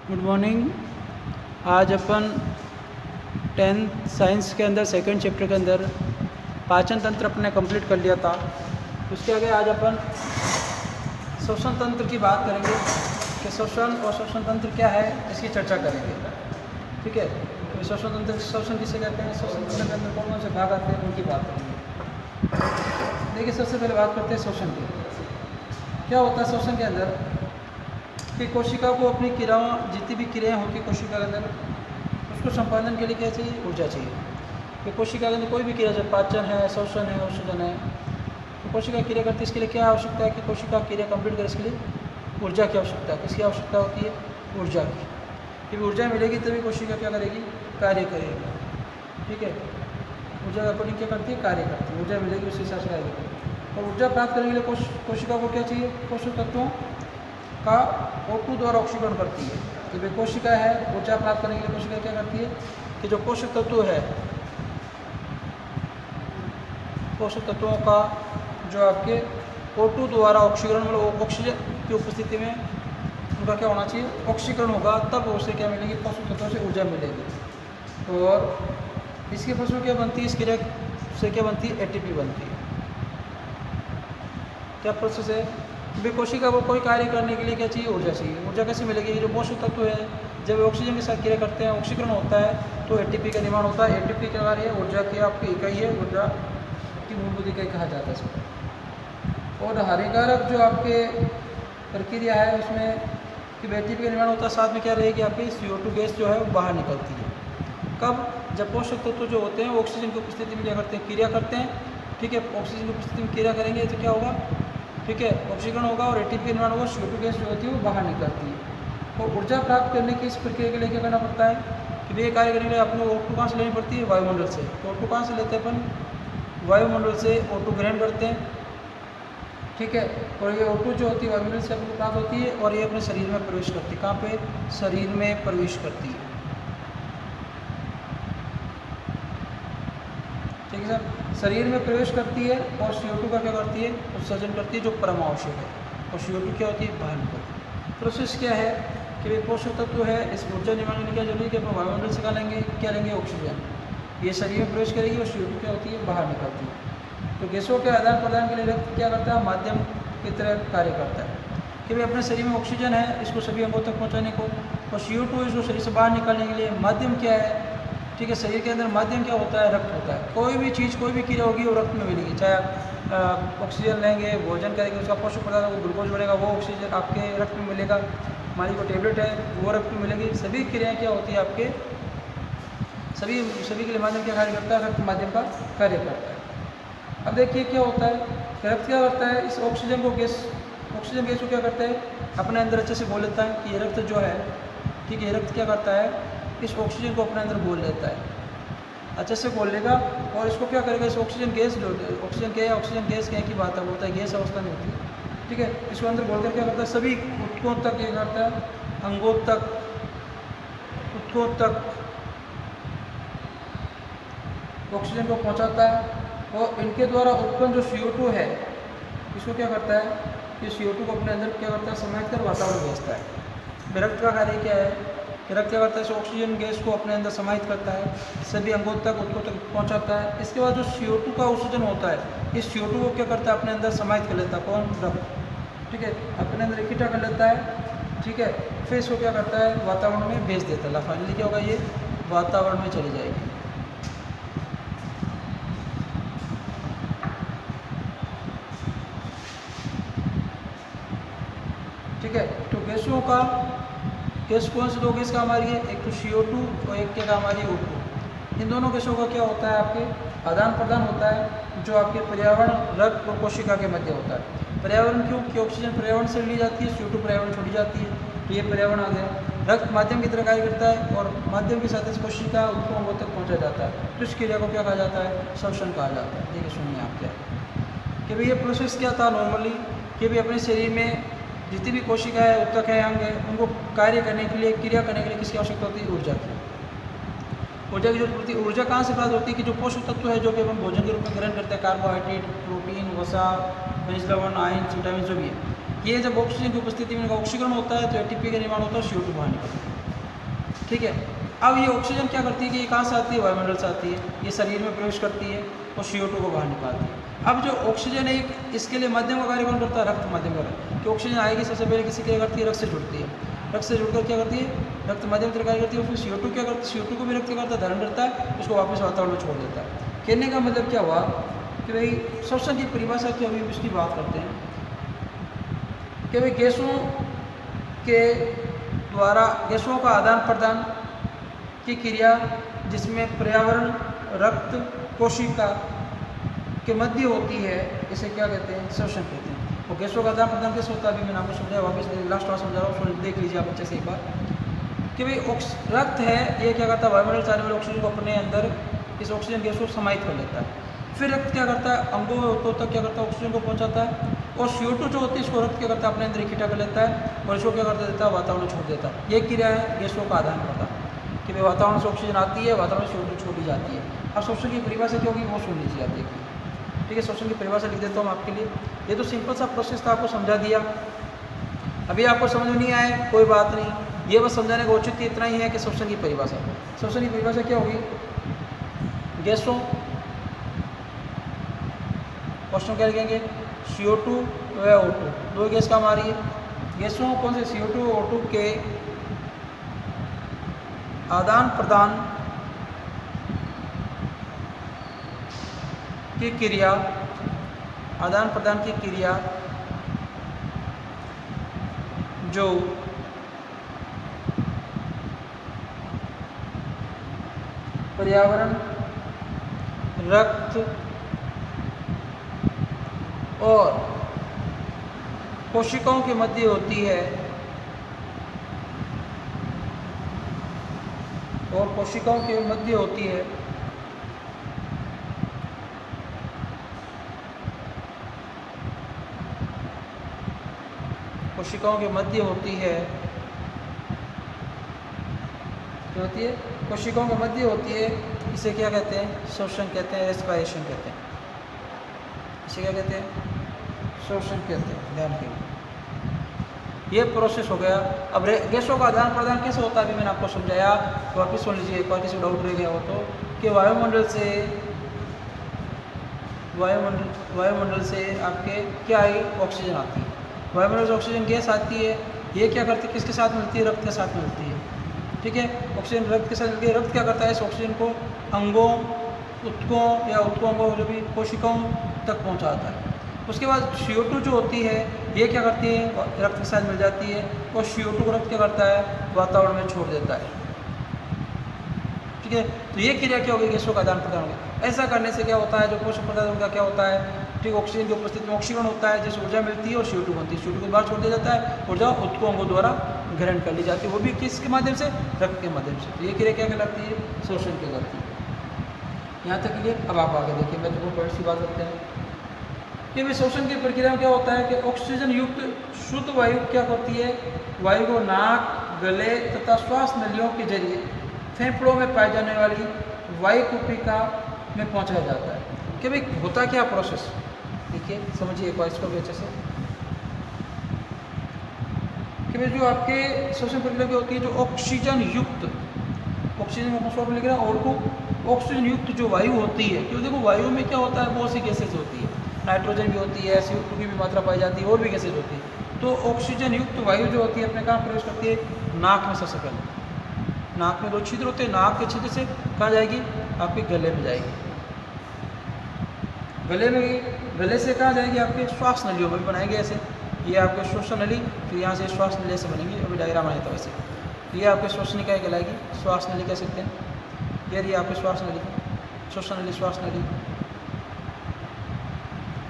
Good morning. आज अपन 10th science के अंदर सेकंड चैप्टर के अंदर पाचन तंत्र अपने कंप्लीट कर लिया था। उसके आगे आज अपन श्वसन तंत्र की बात करेंगे कि श्वसन और श्वसन तंत्र क्या है, इसकी चर्चा करेंगे। ठीक है, तो श्वसन तंत्र, श्वसन किसे कहते हैं, श्वसन तंत्र के अंदर कौन कौन से भाग आते हैं, उनकी बात करेंगे। देखिए, सबसे पहले बात करते हैं श्वसन की। क्या होता है श्वसन के अंदर कि कोशिका को अपनी क्रियाओं, जितनी भी क्रियाएं होती है कोशिका के अंदर, उसको संपादन के लिए क्या चाहिए, ऊर्जा चाहिए। कि कोशिका के अंदर कोई भी क्रिया, जब पाचन है, श्वसन है, ऑक्सीजन है, तो कोशिका क्रिया करती है। इसके लिए क्या आवश्यकता है कि कोशिका क्रिया कंप्लीट करे, इसके लिए ऊर्जा की आवश्यकता है। किसकी आवश्यकता होती है, ऊर्जा की। जब ऊर्जा मिलेगी तभी कोशिका क्या करेगी, कार्य करेगी। ठीक है, ऊर्जा अकॉर्डिंग क्या करती है, कार्य करती है। ऊर्जा मिलेगी उसी हिसाब से कार्य करेगी। और ऊर्जा प्राप्त करने के लिए कोशिका को क्या चाहिए, पोषक तत्वों का O2 द्वारा ऑक्सीकरण करती है। तो वे कोशिका है, ऊर्जा प्राप्त करने के लिए कोशिका क्या करती है कि जो पोषक तत्व है, पोषक तत्वों का जो आपके O2 द्वारा ऑक्सीकरण, मतलब ऑक्सीजन की उपस्थिति में उनका क्या होना चाहिए, ऑक्सीकरण होगा, तब उसे क्या मिलेगी, पोषक तत्वों से ऊर्जा मिलेगी। और इसके फसलों क्या बनती है, इस क्रिया से क्या बनती है, ATP बनती है। क्या प्रोसेस है, भी कोशिका को कोई कार्य करने के लिए क्या चाहिए, ऊर्जा चाहिए। ऊर्जा कैसे मिलेगी, ये जो पोषक तत्व है, जब ऑक्सीजन के साथ क्रिया करते हैं, ऑक्सीकरण होता है, तो ATP का निर्माण होता है। ATP क्या कार्य है, ऊर्जा की आपकी इकाई है, ऊर्जा की मूलभूत इकाई कहा जाता है इसको। और हानिकारक जो आपके प्रक्रिया है उसमें कि ATP का निर्माण होता है, साथ में क्या रहेगी, आपकी CO2 गैस जो है वो बाहर निकलती है। कब, जब पोषक तत्व जो होते हैं ऑक्सीजन की उपस्थिति में क्या करते हैं, क्रिया करते हैं। ठीक है, ऑक्सीजन की उपस्थिति में क्रिया करेंगे तो क्या होगा, ठीक है, ऑक्सीकरण होगा और ATP निर्माण होगा, CO2 गैस जो होती है वो बाहर निकलती है। और ऊर्जा प्राप्त करने की इस प्रक्रिया के लिए क्या करना पड़ता है कि वे कार्य करने के लिए अपने O2 कहाँ से लेनी पड़ती है, वायुमंडल से। तो O2 कहाँ से लेते हैं अपन, वायुमंडल से O2 ग्रहण करते हैं। ठीक है, और ये O2 जो होती है वायुमंडल से अपने प्राप्त होती है और ये अपने शरीर में प्रवेश करती है। कहाँ पे, शरीर में प्रवेश करती है। ठीक है सर, शरीर में प्रवेश करती है और CO2 का क्या करती है, उत्सर्जन करती है, जो परम आवश्यक है। और CO2 क्या होती है, बाहर निकलती है। प्रोसेस क्या है कि वे पोषक तत्व है, इस ऊर्जा निर्माण के लिए क्या जरूरी है कि अपन वायुमंडल से क्या लेंगे, क्या लेंगे, ऑक्सीजन। ये शरीर में प्रवेश करेगी और CO2 क्या होती है, बाहर निकलती है। तो गैसों के आदान प्रदान के लिए रक्त क्या करता है, माध्यम की तरह कार्य करता है। कि भाई अपने शरीर में ऑक्सीजन है, इसको सभी अंगों तक पहुँचाने को, और CO2 इसको शरीर से बाहर निकालने के लिए माध्यम क्या है। ठीक है, शरीर के अंदर माध्यम क्या होता है, रक्त होता है। कोई भी चीज़, कोई भी क्रिया होगी वो रक्त में मिलेगी। चाहे आप ऑक्सीजन लेंगे, भोजन करेंगे, उसका पोषक पदार्थ को ग्लूकोज बढ़ेगा, वो ऑक्सीजन आपके रक्त में मिलेगा। हमारी को टेबलेट है वो रक्त में मिलेगी। सभी क्रियाएं क्या होती है आपके, सभी के लिए माध्यम क्या कार्य करता है, रक्त माध्यम का कार्य करता है। अब देखिए क्या होता है, रक्त क्या करता है, इस ऑक्सीजन गैस को क्या करता है, अपने अंदर अच्छे से घोल लेता है। कि ये रक्त जो है, ठीक है, ये रक्त क्या करता है, इस ऑक्सीजन को अपने अंदर घोल लेता है, अच्छे से घोल लेगा। और इसको क्या करेगा, इस ऑक्सीजन गैस की बात है, बोलता है गैस अवस्था में होती है। ठीक है, इसको अंदर घोल कर क्या करता है, सभी ऊतकों तक ये करता है, अंगों तक, ऊतकों तक ऑक्सीजन को पहुंचाता है। और इनके द्वारा उत्पन्न जो CO2 है, इसको क्या करता है कि CO2 को अपने अंदर क्या करता है, समाहित कर वातावरण में भेजता है। रक्त का कार्य क्या है कि रक्त क्या करता है, इस ऑक्सीजन गैस को अपने अंदर समाहित करता है, सभी अंगों तक, ऊतकों तक पहुंचाता है। इसके बाद जो CO2 का उत्सर्जन होता है, इस CO2 को क्या करता है, अपने अंदर समाहित कर लेता है, कौन, रक्त। ठीक है, अपने अंदर इकट्ठा कर लेता है। ठीक है, फिर इसको क्या करता है, वातावरण में भेज देता है। फाइनली क्या होगा, ये वातावरण में चली जाएगी। ठीक है, तो गैस कौन से दो गैस काम आ रही है, एक तो CO2 और एक क्या काम आ रही है, O2। इन दोनों गैसों का क्या होता है, आपके आदान प्रदान होता है, जो आपके पर्यावरण, रक्त और कोशिका के मध्य होता है। पर्यावरण क्यों, कि ऑक्सीजन पर्यावरण से ली जाती है, CO2 पर्यावरण छोड़ी जाती है, तो ये पर्यावरण आ गया। रक्त माध्यम की तरह कार्य करता है और माध्यम के साथ इस कोशिका उनको अंगों तक पहुँचा जाता है। तो इस क्रिया को क्या कहा जाता है, श्वसन कहा जाता है। देखिए सुनिए आप क्या कि भाई ये प्रोसेस क्या था नॉर्मली, कि भाई अपने शरीर में जितनी भी कोशिका है, ऊतक है, अंग है, उनको कार्य करने के लिए, क्रिया करने के लिए किसकी आवश्यकता होती है, ऊर्जा की। ऊर्जा की जरूरत होती है। ऊर्जा कहाँ से प्राप्त होती है कि जो पोषक तत्व है, जो कि हम भोजन के रूप में ग्रहण करते हैं, कार्बोहाइड्रेट, प्रोटीन, वसा, खनिज लवण, आयन, विटामिन, जो भी है, ये जब ऑक्सीजन की उपस्थिति में ऑक्सीकरण होता है तो ATP का निर्माण होता है, CO2 बाहर निकलता है। ठीक है। अब ये ऑक्सीजन क्या करती है कि ये कहाँ से आती है, वायुमंडल से आती है, ये शरीर में प्रवेश करती है और CO2 को बाहर निकालती है। अब जो ऑक्सीजन है इसके लिए माध्यम का कार्य कौन करता है, रक्त माध्यम का। कि ऑक्सीजन आएगी सबसे पहले किसी क्या करती है, रक्त से जुड़ती है, रक्त से जुड़कर क्या करती है, रक्त माध्यम से कार्य करती है, फिर CO2 क्या करती है, CO2 को भी रक्त क्या करता है, धारण करता है, उसको वापस वातावरण में छोड़ देता है। कहने का मतलब क्या हुआ कि भाई श्वसन की परिभाषा की अभी इसकी बात करते हैं कि भाई गैसों के द्वारा गैसों का आदान प्रदान की क्रिया जिसमें पर्यावरण, रक्त, कोशिका के मध्य होती है, इसे क्या कहते हैं, श्वसन कहते हैं। और गैसों का आदान प्रदान कैसे होता है, अभी मैंने आपको समझाया, वापस लास्ट बार समझा रहा हूँ, देख लीजिए आप अच्छे से एक बार कि भाई रक्त है, ये क्या करता है, वायुमंडल से आने वाले ऑक्सीजन को अपने अंदर इस ऑक्सीजन गैस को समाहित कर लेता है। फिर रक्त क्या करता है, अंगों में तक क्या करता है, ऑक्सीजन को पहुंचाता है, और CO2 जो होती है इसको रक्त क्या करता है, अपने अंदर इकट्ठा कर लेता है और इसको क्या कर देता है, वातावरण छोड़ देता है। ये क्रिया है गैसों का आदान प्रदान, कि भाई वातावरण से ऑक्सीजन आती है, वातावरण से CO2 छोड़ी जाती है। अब श्वसन की परिभाषा क्या होगी वो सुन लीजिए आप, देखिए। ठीक है, श्वसन की परिभाषा लिख देता हूँ आपके लिए। ये तो सिंपल सा प्रोसेस था, आपको समझा दिया। अभी आपको समझ में नहीं आए कोई बात नहीं, ये बस समझाने का औचित्य इतना ही है कि श्वसन की परिभाषा, श्वसन की परिभाषा क्या होगी, गैसों, क्वेश्चन क्या लिखेंगे, CO2 व O2, दो गैस काम आ रही है। गैसों कौन से, CO2 और O2 के आदान प्रदान की क्रिया, आदान प्रदान की क्रिया जो पर्यावरण, रक्त और कोशिकाओं के मध्य होती है, और कोशिकाओं के मध्य होती है, कोशिकाओं के मध्य होती है, क्या होती है, कोशिकाओं के मध्य होती है, इसे क्या कहते हैं, श्वसन कहते हैं, रेस्पिरेशन कहते हैं, इसे क्या कहते हैं, श्वसन कहते हैं। ध्यान रखिए, ये प्रोसेस हो गया। अब गैसों का आदान प्रदान कैसे होता है, अभी मैंने आपको समझाया, तो वापिस सुन लीजिए एक बार, किसी डाउट रह गया हो तो, कि वायुमंडल से आपके क्या आई, ऑक्सीजन आती है, वायुमंडल से ऑक्सीजन गैस आती है, ये क्या करती है, किसके साथ मिलती है, रक्त के साथ मिलती है। ठीक है, ऑक्सीजन रक्त के साथ मिलती है, रक्त क्या करता है, इस ऑक्सीजन को अंगों, ऊतकों या ऊतकों जो भी कोशिकाओं तक पहुंचाता है। उसके बाद CO2 जो होती है ये क्या करती है, रक्त के साथ मिल जाती है, और CO2 को रक्त क्या करता है, वातावरण में छोड़ देता है। ठीक है, तो ये क्रिया क्या होगी, गैसों का आदान प्रदान होगा। ऐसा करने से क्या होता है, जो पोषक पदार्थ उनका क्या होता है, ठीक, ऑक्सीजन की उपस्थिति में ऑक्सीजन होता है, जिससे ऊर्जा मिलती है और CO2 बनती है, CO2 को बाहर छोड़ दिया जाता है, ऊर्जा ऊतकों अंगों द्वारा ग्रहण कर ली जाती है, वो भी किसके माध्यम से, रक्त के माध्यम से। तो ये क्रिया क्या कहलाती है, शोषण कहलाती है। यहाँ तक क्लियर। अब आप आगे देखिए, मैं तुमको पॉइंट की बात करते हैं कि भाई शोषण की प्रक्रिया में क्या होता है कि ऑक्सीजन युक्त शुद्ध वायु क्या होती है, वायु को नाक, गले तथा श्वास नलियों के जरिए फेफड़ों में पाई जाने वाली वायु कुपिका में पहुंचाया जाता है। कि भाई होता क्या प्रोसेस, देखिए समझिए एक बार इसको भी अच्छे से, कि भाई जो आपके शोषण प्रक्रिया की होती है, जो ऑक्सीजन युक्त, ऑक्सीजन में शॉर्ट में लिख रहा है, और को ऑक्सीजन युक्त जो वायु होती है, क्योंकि देखो वायु में क्या होता है, बहुत सी गैसेज होती है, नाइट्रोजन भी होती है, CO2 की भी मात्रा पाई जाती है, और भी गैसेज होती है। तो ऑक्सीजन युक्त वायु जो होती है अपने कहाँ प्रवेश करती है, नाक में सबसे पहले। नाक में दो छिद्र होते हैं, नाक के छिद्र से कहाँ जाएगी, आपके गले में जाएगी, गले में गई, गले से कहाँ जाएगी, आपके श्वास नलियों में भी बनाएंगे ऐसे, ये आपके श्वसन नली, फिर यहाँ से श्वास नली से बनेंगी, अभी डायग्राम आया था वैसे। ये आपके श्वसनिका कहलाएगी, श्वास नली कह सकते हैं, ये आपके श्वास नली, श्वसन नली, श्वास नली।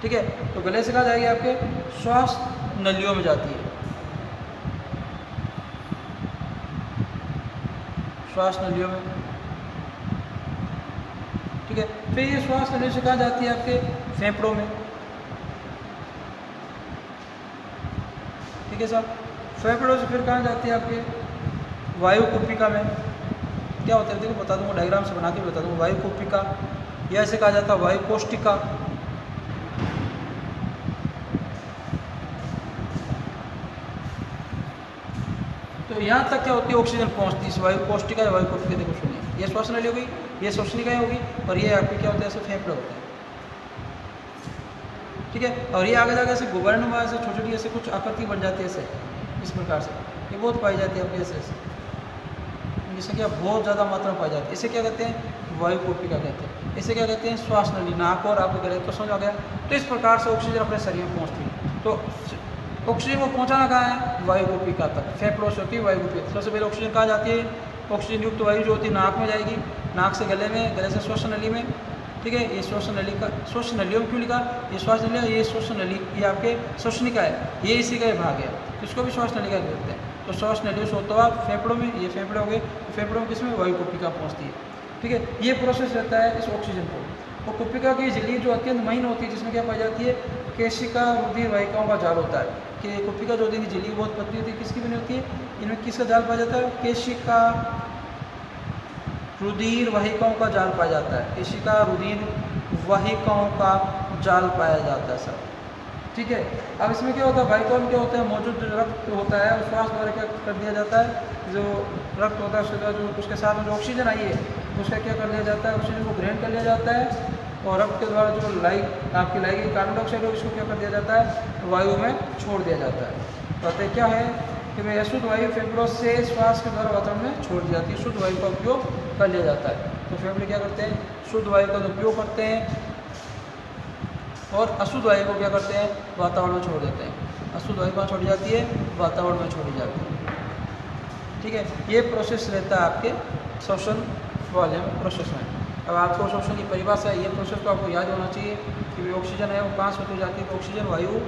ठीक है, तो गले से कहाँ जाएगी, आपके श्वास नलियों में जाती है, श्वास नलियों में। ठीक है, फिर ये श्वास नलियों से कहाँ जाती है, आपके फेफड़ों में। ठीक है साहब, फेफड़ों से फिर कहाँ जाती है, आपके वायु कुपिका में। क्या होता है देखो बता दूंगा, डायग्राम से बना के बता दूंगा। वायु कुपिका, या ऐसे कहा जाता है वायु कोष्टिका। तो तो यहाँ तक क्या होती है, ऑक्सीजन पहुँचती है, वायु कोष्ठिका है, वायु कोष्ठिका देखो सुनिए, ये श्वास नली हो गई, ये श्वसनिकाएँ होगी, और ये आपके क्या होता है, ऐसे फेफड़े होते हैं। ठीक है, और ये आगे जाके ऐसे गुब्बारेनुमा ऐसे छोटी छोटी ऐसे कुछ आकृति बन जाती है ऐसे, इस प्रकार से ये बहुत पाई जाती है अपने ऐसे, जिससे क्या बहुत ज़्यादा मात्रा में पाई जाती है। इसे क्या कहते हैं, वायु कोशिका कहते हैं। इसे क्या कहते हैं, श्वास नली, नाक और आपको गले, तो समझ आ गया। तो इस प्रकार से ऑक्सीजन अपने शरीर में पहुँचती है। तो ऑक्सीजन को पहुँचाना कहाँ है, वायु कोशिका तक, फेफड़ों से होती है वायु कोशिका। सबसे पहले ऑक्सीजन कहाँ जाती है, ऑक्सीजन युक्त वायु जो होती है नाक में जाएगी, नाक से गले में, गले से श्वसन नली में। ठीक है, ये श्वसन नली का, श्वसन नलियों में क्यों लिखा, ये श्वास नली, ये श्वसन नली, ये आपके श्वसनिका है, ये इसी का भाग है, तो इसको भी श्वास नलिका कहते हैं। तो श्वास नलियों से होता हुआ फेफड़ों में, ये फेफड़े हो गए, तो फेफड़ों में किसमें, वायु कोशिका पहुँचती है। ठीक है, ये प्रोसेस रहता है इस ऑक्सीजन को। और कोशिका की झिल्ली जो अत्यंत महीन होती है, जिसमें क्या पाई जाती है, केशिका रुधिर वाहिकाओं का जाल होता है। कि कोशिका जो होती है झिल्ली बहुत पतली होती है, किसकी बनी होती है, इनमें किसका जाल पाया जाता है, केशिका रुधिर वाहिकाओं का जाल पाया जाता है, केशिका रुधिर वाहिकाओं का जाल पाया जाता है सर। ठीक है, अब इसमें क्या होता है, वाहिकाओं में क्या होता है, मौजूद जो रक्त होता है उस श्वास द्वारा क्या कर दिया जाता है, जो रक्त होता है उसके द्वारा जो उसके साथ में जो ऑक्सीजन आई है उसका क्या कर लिया जाता है, ऑक्सीजन को ग्रहण कर लिया जाता है, और रक्त के द्वारा जो आपकी लाई गई कार्बन डाइऑक्साइड है उसको क्या कर दिया जाता है, वायु में छोड़ दिया जाता है। तो अतः क्या है कि भाई अशुद्ध वायु फेफड़ों से श्वास के द्वारा वातावरण में छोड़ दी जाती है, शुद्ध वायु का उपयोग कर लिया जाता है। तो फेफड़े क्या करते हैं, शुद्ध वायु का उपयोग करते हैं, और अशुद्ध वायु को क्या करते हैं, वातावरण में छोड़ देते हैं। अशुद्ध वायु कहाँ छोड़ी जाती है, वातावरण में छोड़ी जाती है। ठीक है, ये प्रोसेस रहता है आपके श्वसन वाले प्रोसेस में। अब आपको श्वसन की परिभाषा है, ये प्रोसेस तो आपको याद होना चाहिए कि ऑक्सीजन है वो कहाँ से होती जाती है, तो ऑक्सीजन वायु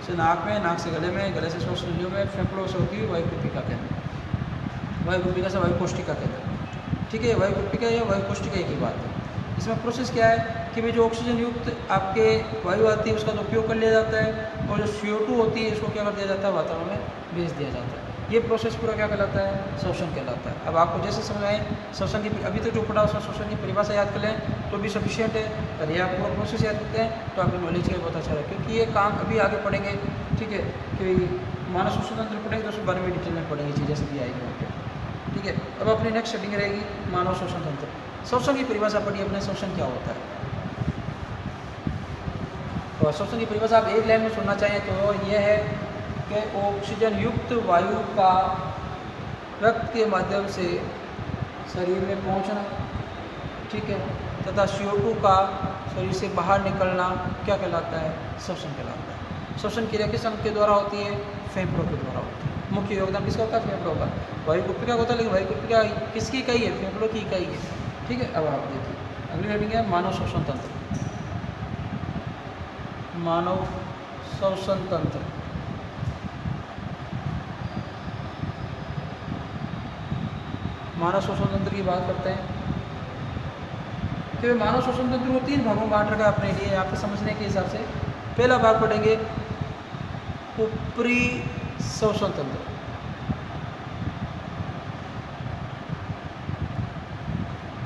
से नाक में, नाक से गले में, गले से श्वसन नलियों में, फेफड़ों से होती है वायु कोशिका कहते हैं, वायु कोशिका से वायु कोष्ठिका कहते हैं। ठीक है, वायु कोशिका या वायु कोष्ठिका की बात है। इसमें प्रोसेस क्या है कि भाई जो ऑक्सीजन युक्त आपके वायु आती है उसका तो उपयोग कर लिया जाता है, और जो CO2 होती है इसको क्या कर दिया जाता है, वातावरण में भेज दिया जाता है। ये प्रोसेस पूरा क्या कहलाता है, श्वसन कहलाता है। अब आपको जैसे समझ आए श्वसन की, अभी तक जो पढ़ा उसमें श्वसन की परिभाषा याद कर लें तो भी सफिशिएंट है। और ये आप पूरा प्रोसेस याद करते हैं तो आपको नॉलेज का बहुत अच्छा है, क्योंकि ये काम अभी आगे पढ़ेंगे। ठीक है, कि मानव श्वसन तंत्र पढ़ेंगे तो उसके बारे में डिटेल में पढ़ेंगे, चीज़ें सभी आएगी वहाँ पर। ठीक है, अब अपनी नेक्स्ट सेटिंग रहेगी मानव श्वसन तंत्र। श्वसन की परिभाषा पढ़िए अपने, श्वसन क्या होता है। तो श्वसन की परिभाषा आप एक लाइन में सुनना चाहें तो ये है कि ऑक्सीजन युक्त वायु का रक्त के माध्यम से शरीर में पहुंचना, ठीक है, तथा CO2 का शरीर से बाहर निकलना क्या कहलाता है, श्वसन कहलाता है। श्वसन क्रिया किस अंग के द्वारा होती है, फेफड़ों के द्वारा होती है। मुख्य योगदान किसका होता है, फेफड़ों का। वायु कोशिका होता है, लेकिन वायु कोशिका किसकी इकाई है, फेफड़ों की इकाई है। ठीक है, अब आप देखिए अगली हेडिंग है मानव श्वसन तंत्र। मानव श्वसन तंत्र, मानव श्वसन तंत्र की बात करते हैं कि मानव श्वसन तंत्र को 3 भागों में बांट रखा है अपने लिए यहाँ पे समझने के हिसाब से। पहला भाग पढ़ेंगे ऊपरी श्वसन तंत्र,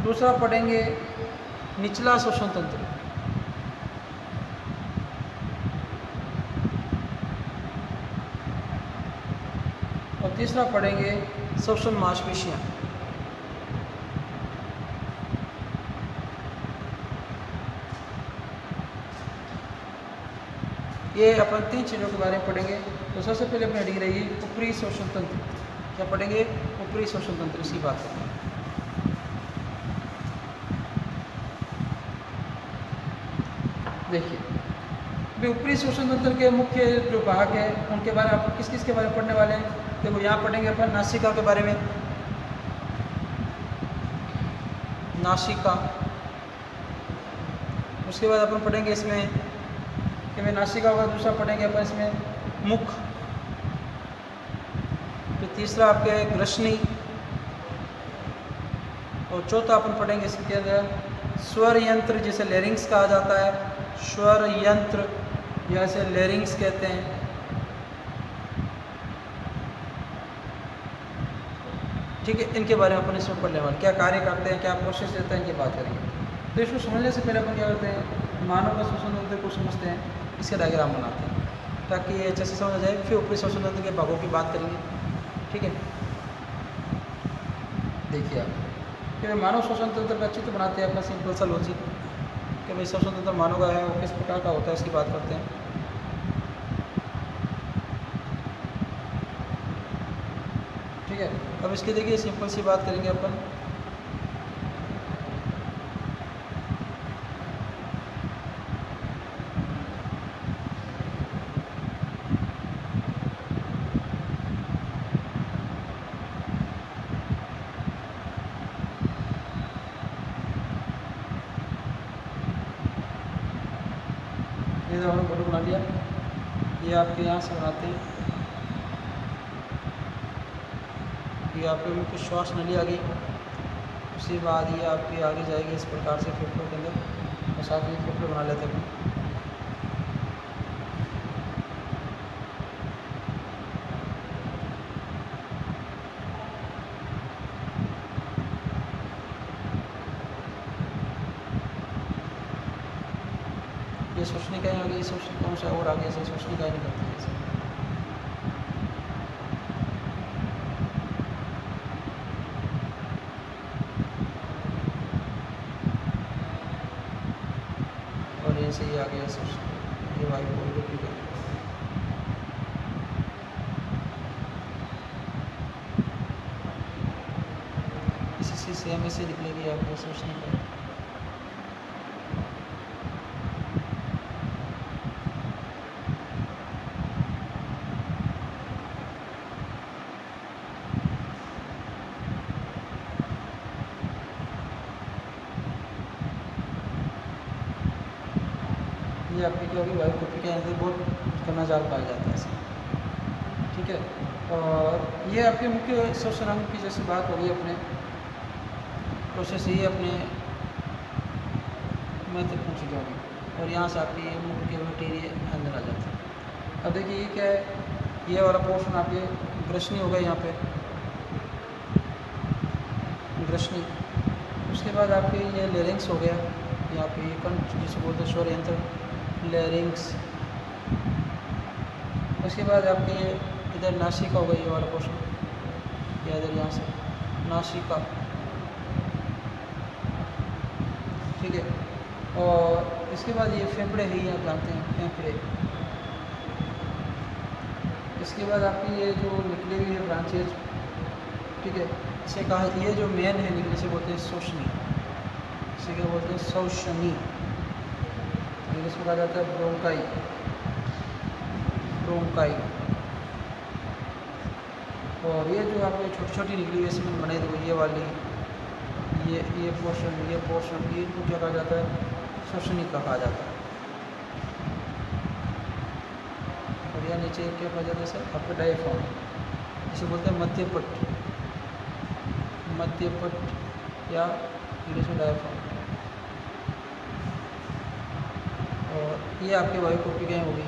दूसरा पढ़ेंगे निचला श्वसन तंत्र, और तीसरा पढ़ेंगे श्वसन मांसपेशियाँ। ये अपन 3 चीज़ों के बारे में पढ़ेंगे। तो सबसे पहले अपनी हेडिंग रहेगी ऊपरी श्वसन तंत्र। क्या पढ़ेंगे, ऊपरी श्वसन तंत्र, इसी बात करेंगे। देखिए ऊपरी श्वसन तंत्र के मुख्य जो भाग है उनके बारे में आप किस किस के बारे में पढ़ने वाले हैं। देखो यहाँ पढ़ेंगे अपन नासिका के बारे में, नासिका। उसके बाद अपन पढ़ेंगे इसमें कि मैं नासिका होगा, दूसरा पढ़ेंगे अपन इसमें मुख, फिर तीसरा आपके ग्रसनी, और चौथा अपन पढ़ेंगे इसके अंदर स्वर यंत्र, जिसे लेरिंग्स कहा जाता है, स्वर यंत्र या इसे लेरिंग्स कहते हैं। ठीक है, इनके बारे में अपन इसमें पढ़ने वाले, क्या कार्य करते हैं, क्या प्रोसेस रहता है, इनकी बात करेंगे। तो इसको समझने से पहले अपन क्या करते हैं, मानव का श्वसन तंत्र को समझते हैं, इसके डायग्राम बनाते हैं ताकि ये अच्छे से समझ आ जाए। फिर ऊपरी श्वसन तंत्र के भागों की बात करेंगे। ठीक है, देखिए आप कि भाई मानव श्वसन तंत्र का चित्र बनाते हैं अपना सिंपल सा लॉजिक कि भाई श्वसन तंत्र मानव का है वो किस प्रकार का होता है इसकी बात करते हैं। ठीक है, अब इसकी देखिए सिंपल सी बात करेंगे अपन। ये तो हमने फोटो बना लिया, ये आपके यहाँ से बनाते हैं। ये आपके मुख्य श्वास नली आ गई, उसके बाद ये आपकी आगे जाएगी इस प्रकार से फेफड़ों के अंदर, और साथ में फेफड़े बना लेते हैं। ये श्वसनिकाएँ आ गई, श्वसनिकाओं से और आगे ऐसे श्वसनिकाएँ निकलती है ऐसे। और ये से ही आ गया ये वायु को भी गया। इसी से सेम ऐसे निकलेगी आपको श्वसनिकाएँ। ये आपकी क्या होगी वायु कुपी के अंदर बहुत करना जाल पाया जाता है ऐसे। ठीक है, और ये आपके मुख्य श्वसन अंग की जैसे बात होगी अपने प्रोसेस ये अपने महत्वपूर्ण चीज़ें होगी, और यहाँ से आपकी ये मुख्य के बैक्टीरिया अंदर आ जाते हैं। अब देखिए ये क्या है, ये वाला पोर्शन आपके ग्रसनी होगा यहाँ पे, ग्रसनी। उसके बाद आपके ये लेरिंग्स हो गया, यहाँ पे ये कंठ जिसे बोलते हैं स्वर यंत्र, लेरिंग्स। उसके बाद आपके इधर नासिका हो गई, ये वाला पोर्शन, या इधर यहाँ से नासिका। ठीक है, और इसके बाद ये फेफड़े ही आप जानते हैं, फेफड़े। इसके बाद आपकी ये जो निकली हुई है ब्रांचेज, ठीक है, इसे कहा, ये जो मेन है निकले से बोलते हैं शोषणी, इसे क्या बोलते हैं शोषणी। इसमें कहा जाता है ब्रोंकाई, ब्रोंकाई। और ये जो आपको छोटी छोटी निकली हुई इसमें बनाई दो, ये वाली, ये पोर्शन, ये पोर्शन, ये क्या कहा जाता है श्वसनी कहा जाता है। और यह नीचे क्या कहा जाता है सर आपका डायफ्राम, इसे बोलते हैं मध्यपट, मध्यपट या इंग्लिश में डायफ्राम। और ये आपकी वायु कोशिकाएं होगी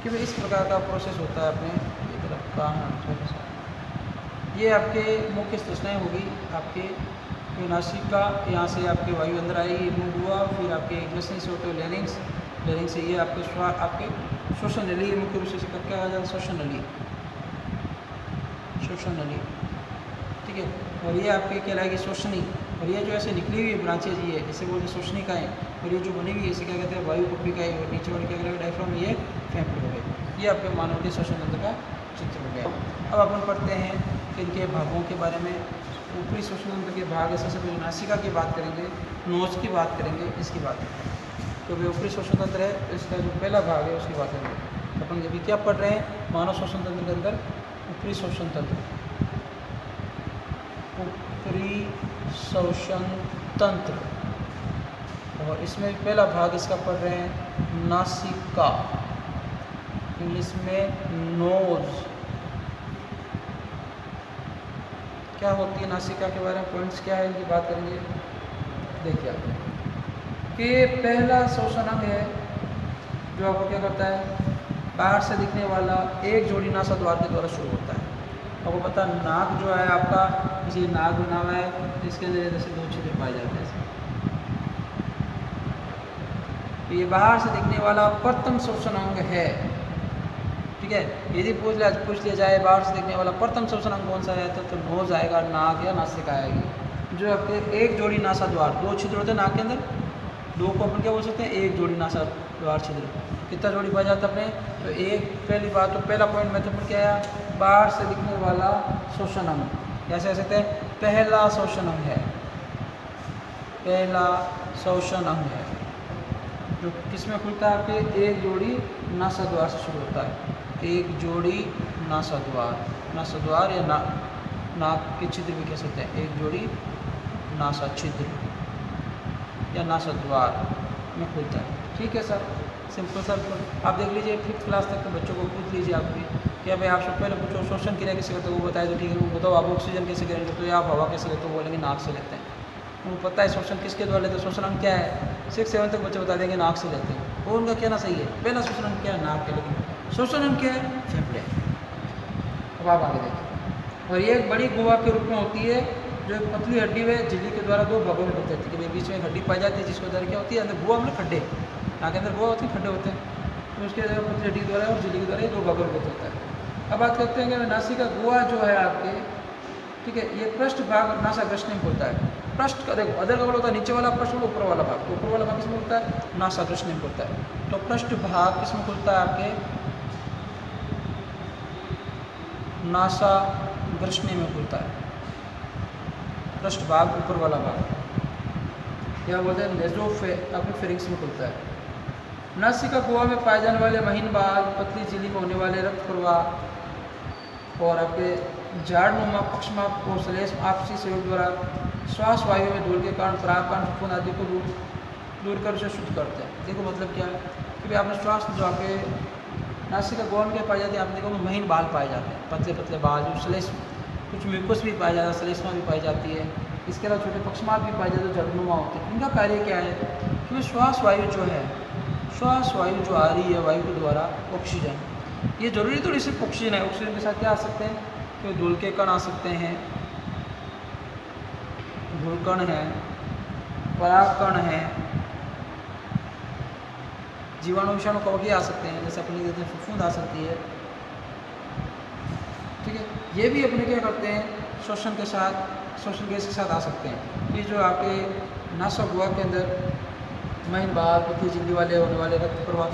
कि भाई इस प्रकार का प्रोसेस होता है अपने ये तरफ का। थोड़ा सा ये आपके मुख्य संरचनाएँ होगी आपके नासिका, यहाँ से आपके वायु अंदर आएगी, मूव हुआ, फिर आपके ग्रसनी से होते हुए लेरिंग्स, लेरिंग से ये आपके श्वसन नली, मुख्य रूप से क्या कहा जाता है श्वसन नली, श्वसन नली। ठीक है, और ये आपके कहलाएगी श्वसनी। और ये जो ऐसे निकली हुई ब्रांचेज ये इसे बोलते हैं श्वसनिकाएँ, और ये जो बनी हुई है इसे क्या कहते हैं वायु कुपिकाएँ, और नीचे वाले क्या करेगा डायफ्राम, ये फेफड़े हो गए। ये आपके मानव के श्वसन तंत्र का चित्र हो गया। अब अपन पढ़ते हैं इनके भागों के बारे में। ऊपरी श्वसन तंत्र के भाग है, सबसे पहले नासिका की बात करेंगे, नोज की बात करेंगे, इसकी बात करेंगे। तो भाई ऊपरी श्वसन तंत्र है, इसका जो पहला भाग है उसकी बात करेंगे। अपन अभी क्या पढ़ रहे हैं, मानव श्वसन तंत्र के अंदर ऊपरी श्वसन तंत्र, ऊपरी श्वसन तंत्र, और इसमें पहला भाग इसका पढ़ रहे हैं नासिका, इंग्लिश में नोज। क्या होती है नासिका के बारे में पॉइंट्स क्या है इनकी बात करेंगे। देखिए आप कि पहला श्वसन अंग है जो आपको क्या करता है, बाहर से दिखने वाला एक जोड़ी नासा द्वार के द्वारा शुरू होता है। आपको पता है नाक जो है आपका, इसी नाक बना हुआ है, इसके अंदर जैसे दो छिद्र पाए जाते हैं। ये बाहर से दिखने वाला प्रथम श्वसन अंग है। ठीक है। यदि पूछ लिया जाए बाहर से देखने वाला प्रथम श्वसन अंग कौन सा है तो नोज आएगा, नाक या नासिका आएगी। जो आपके एक जोड़ी नासा द्वार, 2 छिद्र होते हैं नाक के अंदर, 2 को अपन क्या बोल सकते हैं, एक जोड़ी नासा द्वार छिद्र। कितना जोड़ी पाया जाता है अपने, तो एक। पहली बात तो पहला पॉइंट महत्वपूर्ण क्या है, बाहर से दिखने वाला श्वसन अंग, कैसे कह सकते हैं, पहला श्वसन अंग है, पहला श्वसन अंग है जो किसमें खुलता है, आपके एक जोड़ी नासा द्वार से शुरू होता है। एक जोड़ी नासा द्वार या नाक के छिद्र भी कह सकते हैं, एक जोड़ी नासा छिद्र या नासा द्वार में खुलता है। ठीक है सर, सिंपल सर। आप देख लीजिए 5th क्लास तक के बच्चों को पूछ लीजिए आप भी, क्या भाई आपसे पहले पूछो श्वसन क्रिया कैसे करते हो, वो बताए तो ठीक है, वो बताओ आप ऑक्सीजन कैसे ग्रहण करते हो या आप हवा कैसे लेते हो, वो बोलेंगे नाक से लेते हैं। उनको पता है श्वसन किसके द्वारा लेते हैं, श्वसन अंग क्या है, 6-7 तक बच्चे बता देंगे नाक से लेते हैं, और उनका कहना सही है। पहला श्वसन अंग क्या है, नाक के, लेकिन श्वसन अंग क्या है, फेफड़े। अब आप आगे देखिए, और ये एक बड़ी गुहा के रूप में होती है जो एक पतली हड्डी है झिल्ली के द्वारा 2 भागों में बट जाती है, कि बीच में एक हड्डी पाई जाती है जिसके द्वारा क्या होती है, अंदर गुहा मतलब खड्डे, नाक के अंदर गुहा होती है, खड्डे होते हैं, तो उसके पतली हड्डी के द्वारा और झिल्ली के द्वारा 2 भागों में बट होता है। अब बात करते हैं कि नासिका गुहा जो है आपके, ठीक है, ये पृष्ठ भाग नासाग्रसनी में होता है। पृष्ठ का देखो, अदर का होता है नीचे वाला पृष्ठ, ऊपर वाला भाग, ऊपर वाला भाग किसमें होता है, नासाग्रसनी में होता है। तो पृष्ठ भाग किसमें खुलता है, आपके नासाग्रसनी में खुलता है। पृष्ठ भाग ऊपर वाला भाग क्या बोलते हैं, नेज़ोफेरिंक्स में खुलता है। नासिका गुहा में पाए जाने वाले महीन बाल, पतली झिल्ली में होने वाले रक्त प्रवाह और आपके झाड़नुमा पक्षमाप और श्लेष आपसी सहयोग द्वारा श्वास वायु में धूल के कारण परागकण, फफूंद आदि को दूर कर उसे शुद्ध करते हैं। देखो मतलब क्या है कि भाई आपने श्वास जो आपके नासिका गुहा में क्या पाए जाते हैं, आपने देखो महीन बाल पाए जाते हैं, पतले पतले बाल, जो श्लेष, कुछ म्यूकस भी पाया जाता है, श्लेष्मा भी पाई जाती है, इसके अलावा छोटे पक्षमाप भी पाए जाते हैं, झाड़नुमा होते हैं। इनका कार्य क्या है कि श्वास वायु जो है, श्वास वायु जो आ रही है वायु के द्वारा ऑक्सीजन, ये जरूरी थोड़ी सिर्फ ऑक्सीजन है, ऑक्सीजन के साथ क्या आ सकते हैं, तो धूल के कण आ सकते हैं, धूलकण है, परागकण है, जीवाणु विषाणु कवक आ सकते हैं, जैसे अपने कहते हैं फफूंद आ सकती है। ठीक है, ये भी अपने क्या करते हैं, श्वसन के साथ, श्वसन गैस के साथ आ सकते हैं। ये जो आपके नासा गुहा के अंदर महीन बाल, पतली झिल्ली वाले होने वाले रक्त प्रवाह,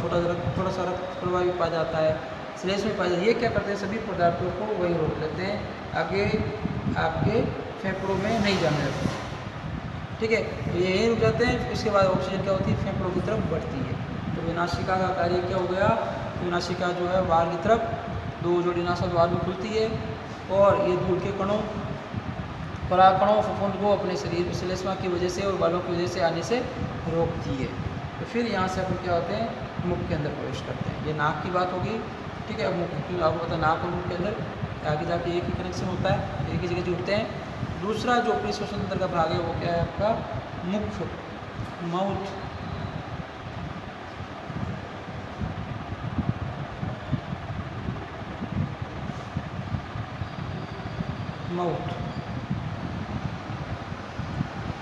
थोड़ा सा रक्त प्रवाह भी पाया जाता है, श्लेष में पाया जाता है, ये क्या करते हैं, सभी पदार्थों को वही रोक लेते हैं, आगे आपके फेफड़ों में नहीं जाने देते। ठीक है, तो ये यहीं रुक जाते हैं। इसके बाद ऑक्सीजन क्या होती है, फेफड़ों की तरफ बढ़ती है। तो विनाशिका का कार्य क्या हो गया, विनाशिका जो है बाहर की तरफ 2 जोड़ी नासा द्वार में खुलती है और ये धूल के कणों, परागकणों, फफूंद को अपने शरीर श्लेष्मा की वजह से और बालों की वजह से आने से रोकती है। तो फिर यहाँ से अपन क्या होते हैं, मुख के अंदर प्रवेश करते हैं। ये नाक की बात होगी। ठीक है, अब मुख, क्योंकि आपको पता है नाक और मुख के अंदर आगे जाके एक ही कनेक्शन होता है, एक ही जगह जुड़ते हैं। दूसरा जो अपने श्वसन तंत्र का भाग है वो क्या है, आपका मुख, माउथ। माउथ,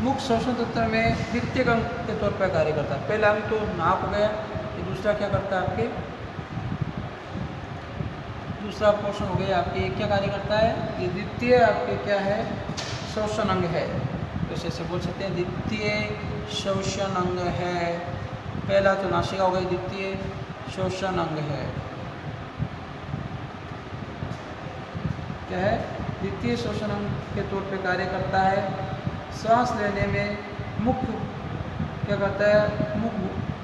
मुख श्वसन तंत्र में द्वितीय अंग के तौर पर कार्य करता है। पहला अंग तो नाक हो गया, ये दूसरा क्या करता है, आपके दूसरा पोर्शन हो गया आपके, क्या कार्य करता है, ये द्वितीय आपके क्या है, श्वसन अंग है। तो इसे बोल सकते हैं द्वितीय श्वसन अंग है। पहला तो नासिका हो गई, द्वितीय श्वसन अंग है, क्या है, द्वितीय श्वसन अंग के तौर पे कार्य करता है। सांस लेने में मुख्य क्या करता है,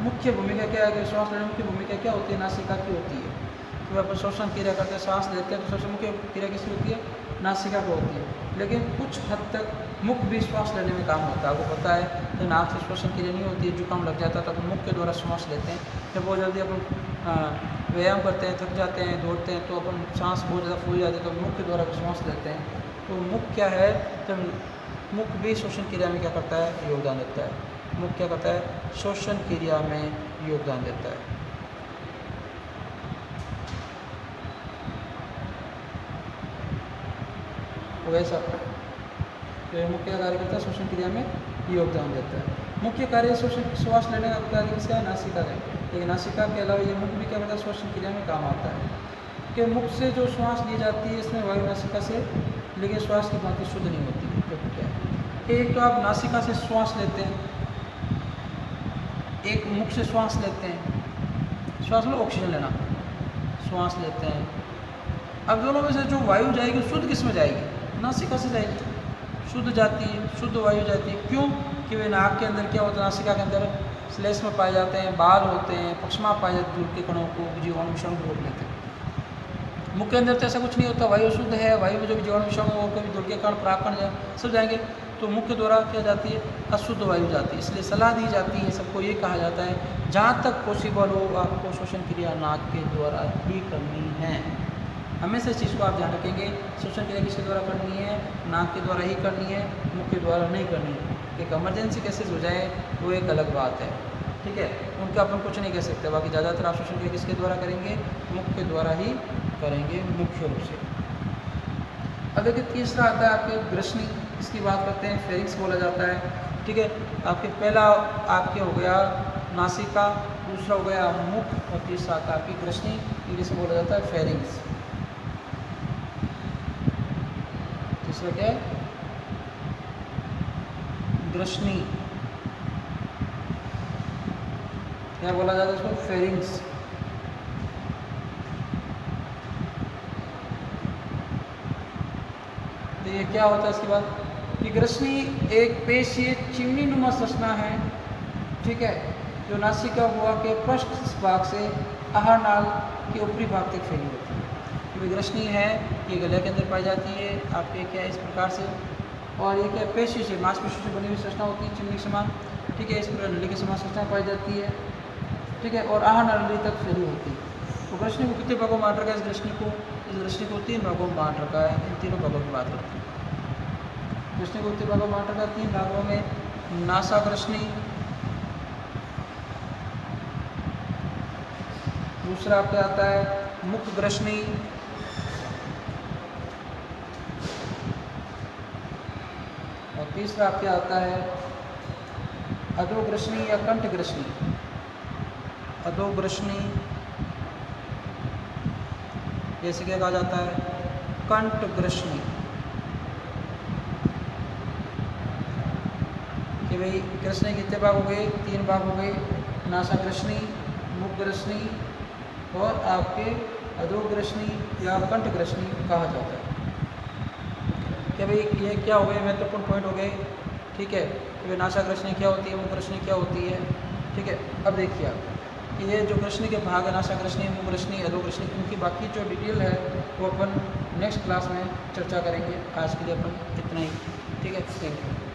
मुख्य भूमिका क्या है, श्वास लेने में मुख्य भूमिका क्या होती है, नासिका की होती है। तो अपन श्वसन क्रिया करते हैं, सांस लेते हैं, तो सबसे मुख्य क्रिया किसकी होती है, नासिका को होती है। लेकिन कुछ हद तक मुख भी श्वास लेने में काम होता है। आपको पता है कि नाक से श्वसन क्रिया नहीं होती है, जुकाम लग जाता है तो अपन मुख के द्वारा श्वास लेते हैं। जब बहुत जल्दी अपन व्यायाम करते हैं, थक जाते हैं, दौड़ते हैं, तो अपन सांस बहुत ज़्यादा फूल जाती है, तो मुख के द्वारा श्वास लेते हैं। तो मुख क्या है, जब मुख भी श्वसन क्रिया में क्या करता है, योगदान देता है। मुख क्या करता है, श्वसन क्रिया में योगदान देता है। वैसा तो मुख्य कार्य करता है, श्वसन क्रिया में योगदान देता है। मुख्य कार्य श्वास लेने का कार्य किसका है, नासिका है। लेकिन नासिका के अलावा ये मुख भी क्या करता है, श्वसन क्रिया में काम आता है। कि मुख से जो श्वास ली जाती है इसमें वायु नासिका से लेकिन श्वास की भांति शुद्ध नहीं होती। देखो क्या है, एक तो आप नासिका से श्वास लेते हैं, एक मुख से श्वास लेते हैं, श्वास लो ऑक्सीजन लेना, श्वास लेते हैं। अब दोनों में से जो वायु जाएगी शुद्ध किस में जाएगी? नासिका से जाएगी, शुद्ध जाती है, शुद्ध वायु जाती है। क्यों? कि वे नाक के अंदर क्या होता है, नासिका के अंदर श्लेष्म पाए जाते हैं, बाल होते हैं, पक्षमा पाए जाते हैं, दूर के कणों को जीवाणु विषाणु को रोक लेते हैं। मुख के अंदर तो ऐसा कुछ नहीं होता, वायु शुद्ध है, वायु में जो जीवाणु विषाणु हो, कभी दूर के कण परागकण सब जाएंगे, तो मुख के द्वारा क्या जाती है? अशुद्ध वायु जाती है। इसलिए सलाह दी जाती है सबको, ये कहा जाता है जहाँ तक पॉसिबल हो आपको श्वसन क्रिया नाक के द्वारा ही करनी है। हमेशा इस चीज़ को आप ध्यान रखेंगे, श्वसन क्रिया किसके द्वारा करनी है? नाक के द्वारा ही करनी है, मुख के द्वारा नहीं करनी है। एक इमरजेंसी केसेस हो जाए वो एक अलग बात है, ठीक है, उनका अपन कुछ नहीं कह सकते। बाकी ज़्यादातर आप श्वसन क्रिया किसके द्वारा करेंगे? मुख के द्वारा ही करेंगे मुख्य रूप से। अब देखिए तीसरा आता है आपके ग्रसनी, इसकी बात करते हैं, फेरिंग्स बोला जाता है, ठीक है। आपके पहला आपके हो गया नासिका, दूसरा हो गया मुख और तीसरा आता है आपकी ग्रसनी, इंग्लिश में बोला जाता है फेरिंग्स। तीसरा क्या है? ग्रसनी, क्या बोला जाता है इसको? फेरिंग्स। तो ये क्या होता है इसके बाद कि ग्रसनी एक पेशीय चिमनी नुमा संरचना है, ठीक है, जो नासिका हुआ के पृष्ठ भाग से आहार नाल के ऊपरी भाग तक फैली होती है। ये ग्रसनी है, ये गले के अंदर पाई जाती है आपके क्या इस प्रकार से, और ये क्या पेशी से मांसपेशी से बनी हुई संरचना होती है चिमनी के समान, ठीक है, इस प्रकार नली के समान संरचना पाई जाती है, ठीक है, और आहार नली तक फैली होती है। तो ग्रसनी को कितने भागों में बांट रखा है? इस ग्रसनी को 3 भागों में बांट रखा है। इन तीनों भागों की बात करते हैं। ग्रसनी को कितने भागों में बांट रखा है? 3 भागों में। नासा ग्रसनी, दूसरा आपका आता है मुख ग्रसनी, और तीसरा आपके आता है अधोग्रसनी या कंठ ग्रसनी। अधोग्रसनी जैसे क्या कहा जाता है? कंठ ग्रसनी, कि भाई ग्रसनी कितने भाग हो गए? 3 भाग हो गए। नासा ग्रसनी, मुख ग्रसनी और आपके अधोग्रसनी या कंठ ग्रसनी कहा जाता है। कि भाई ये क्या हो गए? महत्वपूर्ण पॉइंट हो गए, ठीक है, कि भाई नासा ग्रसनी क्या होती है, मुख ग्रसनी क्या होती है, ठीक है। अब देखिए आप कि ये जो ग्रसनी के भाग है, नासा ग्रसनी, मुख ग्रसनी, अधोग्रसनी, उनकी बाकी जो डिटेल है वो अपन नेक्स्ट क्लास में चर्चा करेंगे। आज के लिए अपन इतना ही, ठीक है, थैंक यू।